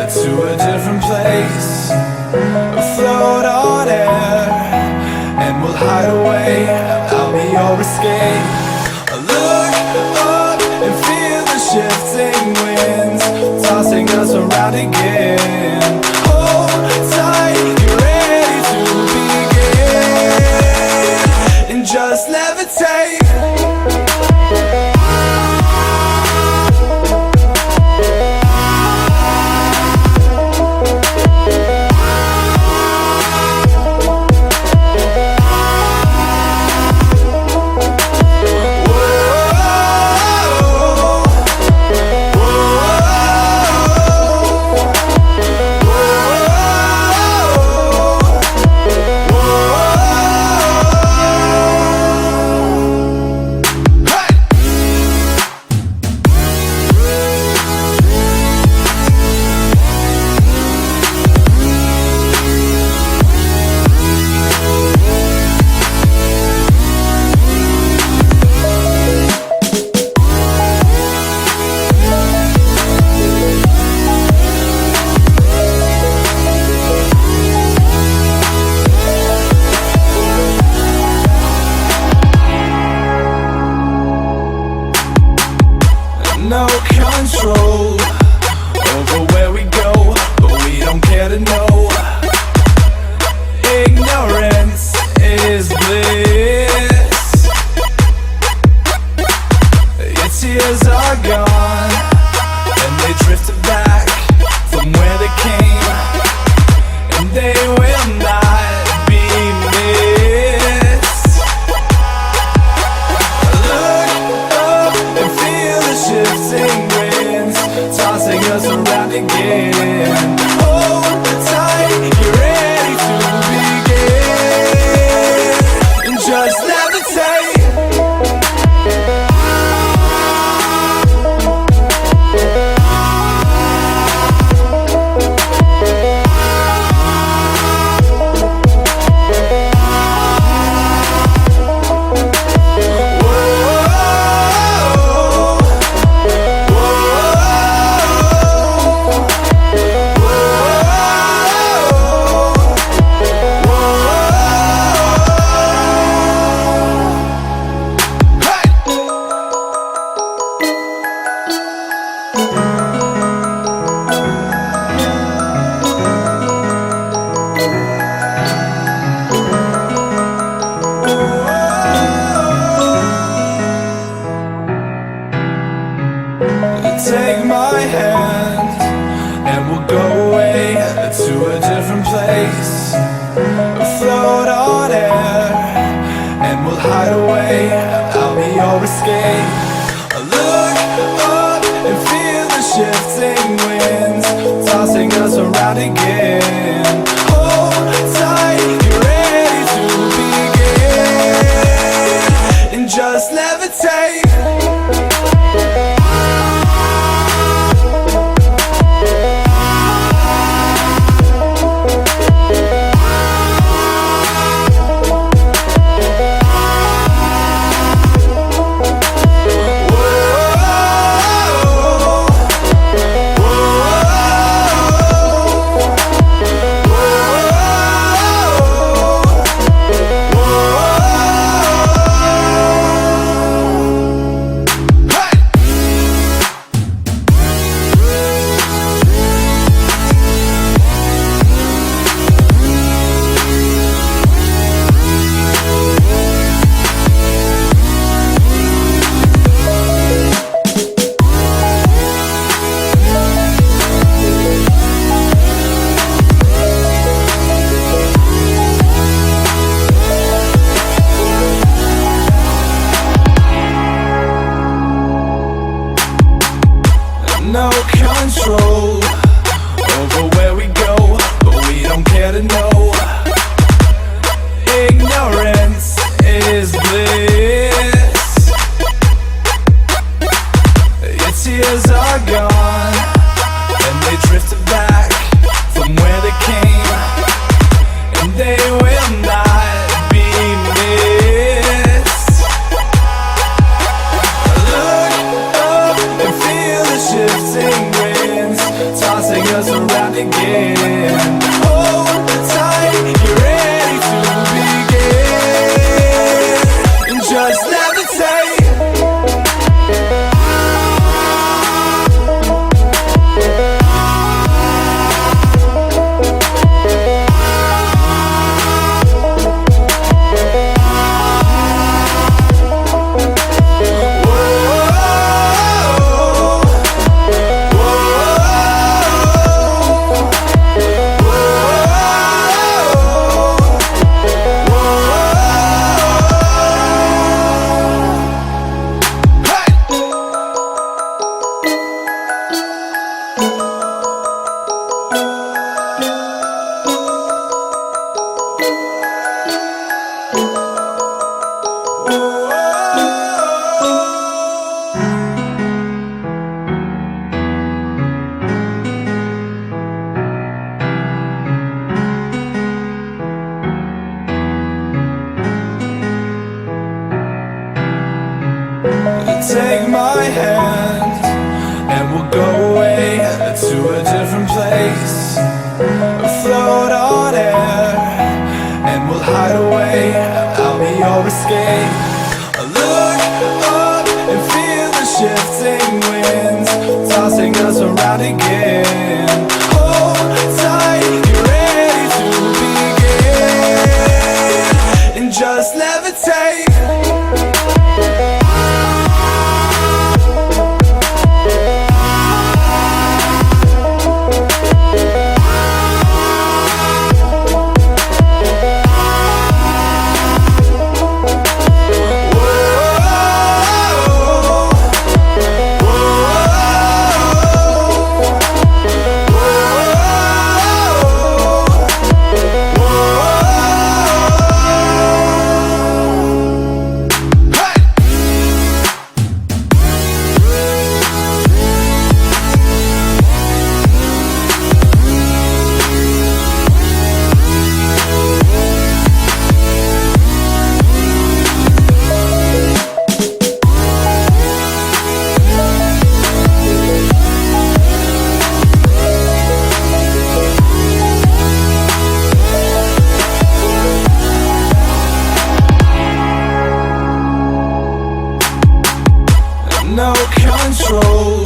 to a different place, float on air, and we'll hide away. I'll be your escape. Look up and feel the shifting winds tossing us around again. Hold tight, get ready to begin, and just levitate. No control over where we go, but we don't care to know. Ignorance is bliss. Your tears are gone, and they drifted back from where they came, and they will not be missed. Look up and feel the shifting winds tossing us around again. Hold tight, get ready to begin, and just levitate. Take my hand and we'll go away to a different place, float on air, and we'll hide away. I'll be your escape. Look up and feel the shifting winds tossing us around again. Hold tight, get ready to begin, and just levitate. No control over where we go, but we don't care to know. Ignorance is bliss. Your tears are gone, and they drifted back from where they came, and they will not be missed. Look up and feel the shifting winds tossing us around. place, float on air, and we'll hide away. I'll be your escape. Look up and feel the shifting winds tossing us around again. Hold tight, get ready to begin, and just levitate. No control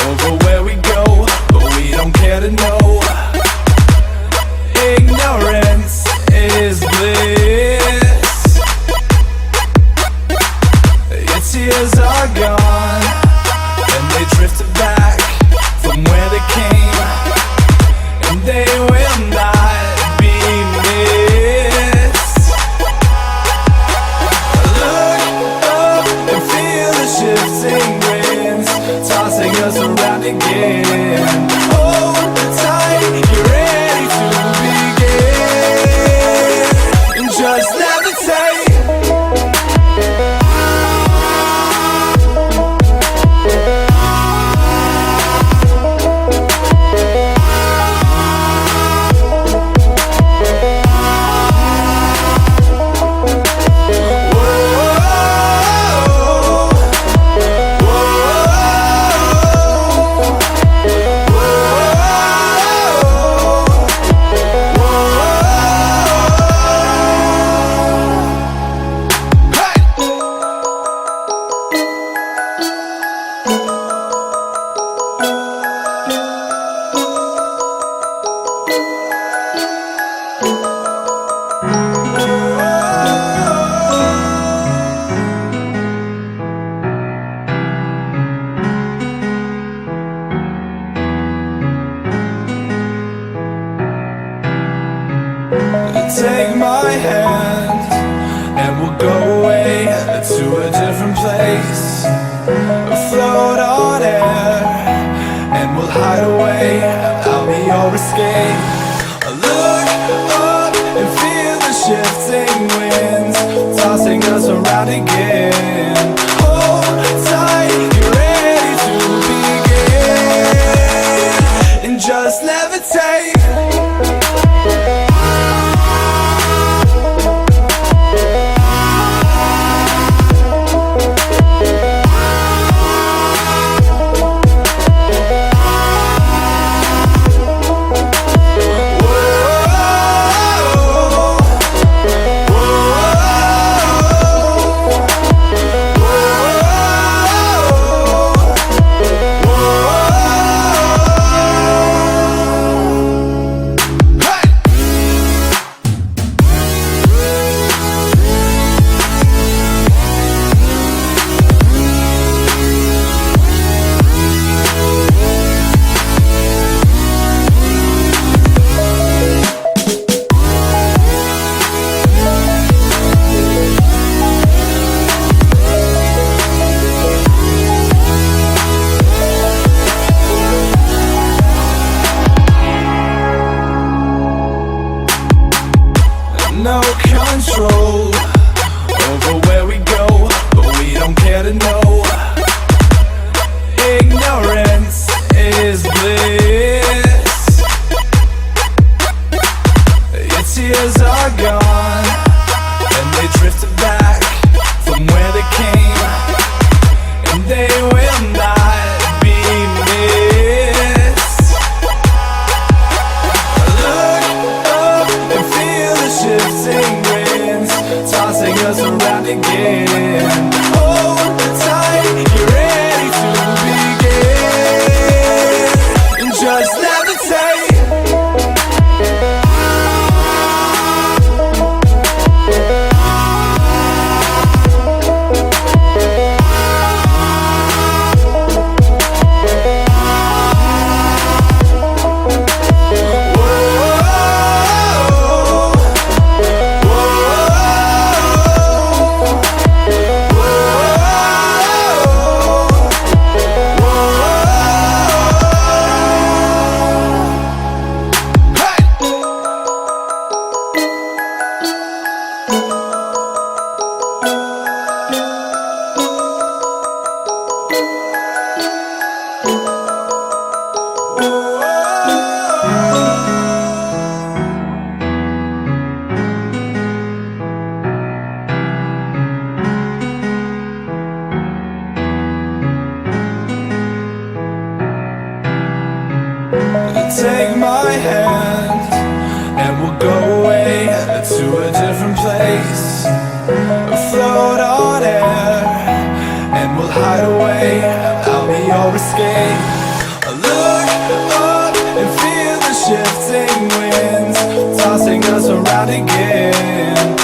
over where we go, but we don't care to know. Ignorance is bliss. Your tears are gone, and they drifted back from where they came, and they will not be missed. Look up and feel the shifting winds tossing us around again. Hold tight, get ready to begin, and just levitate. Take my hand and we'll go away to a different place, float on air, and we'll hide away. I'll be your escape. Look up and feel the shifting winds tossing us around again. Hold tight, get ready to begin, and just levitate. No control over where we go, but we don't care to know. Ignorance is bliss. Your tears are gone, and they drifted back from where they came, and they will not be missed. shifting winds, tossing us around again. Hold tight, you're ready to begin, and just levitate. Take my hand and we'll go away to a different place, float on air and we'll hide away. I'll be your escape. Look up and feel the shifting winds, tossing us around again.